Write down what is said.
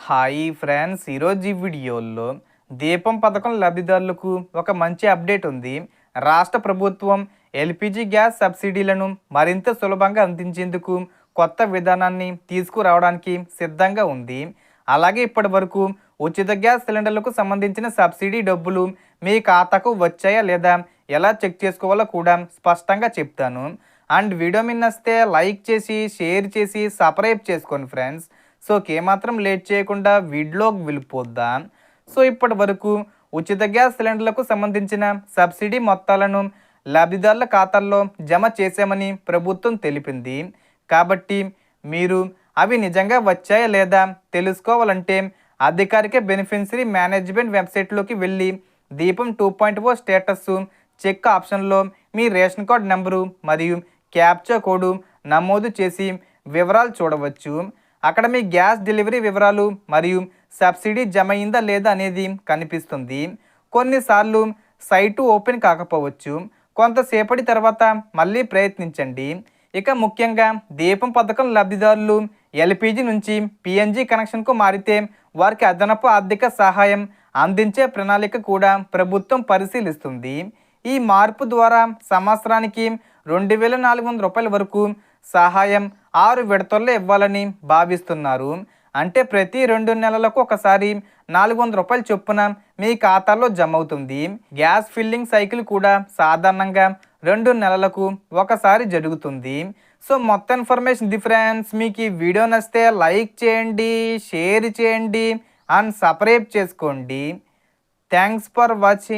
Hi friends, ఈరోజు ఈ వీడియోలో దీపం పథకం లబ్ధిదారులకు ఒక మంచి అప్డేట్ ఉంది. రాష్ట్ర ప్రభుత్వం ఎల్పిజి గ్యాస్ సబ్సిడీలను మరింత సులభంగా అందించేందుకు కొత్త విధానాన్ని తీసుకురావడానికి సిద్ధంగా ఉంది. అలాగే ఇప్పటి వరకు ఉచిత గ్యాస్ సిలిండర్లకు సంబంధించిన సబ్సిడీ డబ్బులు మీ ఖాతాకు వచ్చాయా లేదా ఎలా చెక్ చేసుకోవాలో కూడా స్పష్టంగా చెప్తాను. అండ్ వీడియో మీద నచ్చితే లైక్ చేసి షేర్ చేసి సబ్స్క్రైబ్ చేసుకోండి ఫ్రెండ్స్. సో ఏమాత్రం లేట్ చేయకుండా వీడియోకి వెళ్ళిపోద్దాం. సో ఇప్పటి వరకు ఉచిత గ్యాస్ సిలిండర్లకు సంబంధించిన సబ్సిడీ మొత్తాలను లబ్ధిదారుల ఖాతాల్లో జమ చేశామని ప్రభుత్వం తెలిపింది. కాబట్టి మీరు అవి నిజంగా వచ్చాయా లేదా తెలుసుకోవాలంటే అధికారిక బెనిఫిషరీ మేనేజ్మెంట్ వెబ్సైట్లోకి వెళ్ళి దీపం 2.0 స్టేటస్ చెక్ ఆప్షన్లో మీ రేషన్ కార్డ్ నెంబరు మరియు క్యాప్చా కోడ్ నమోదు చేసి వివరాలు చూడవచ్చు. అక్కడ మీ గ్యాస్ డెలివరీ వివరాలు మరియు సబ్సిడీ జమ అయిందా లేదా అనేది కనిపిస్తుంది. కొన్నిసార్లు సైటు ఓపెన్ కాకపోవచ్చు. కొంతసేపటి తర్వాత మళ్ళీ ప్రయత్నించండి. ఇక ముఖ్యంగా దీపం పథకం లబ్ధిదారులు ఎల్పిజి నుంచి పిఎన్జి కనెక్షన్కు మారితే వారికి అదనపు ఆర్థిక సహాయం అందించే ప్రణాళిక కూడా ప్రభుత్వం పరిశీలిస్తుంది. ఈ మార్పు ద్వారా సంవత్సరానికి 2,400 రూపాయల వరకు సహాయం 6 విడతల్లో ఇవ్వాలని భావిస్తున్నారు. అంటే ప్రతి 2 నెలలకు ఒకసారి 400 రూపాయల చొప్పున మీ ఖాతాలో జమ అవుతుంది. గ్యాస్ ఫిల్లింగ్ సైకిల్ కూడా సాధారణంగా 2 నెలలకు ఒకసారి జరుగుతుంది. సో మొత్తం ఇన్ఫర్మేషన్ ఫ్రెండ్స్. మీకు ఈ వీడియో నచ్చితే లైక్ చేయండి, షేర్ చేయండి అండ్ సబ్స్క్రైబ్ చేసుకోండి. Thanks for watching.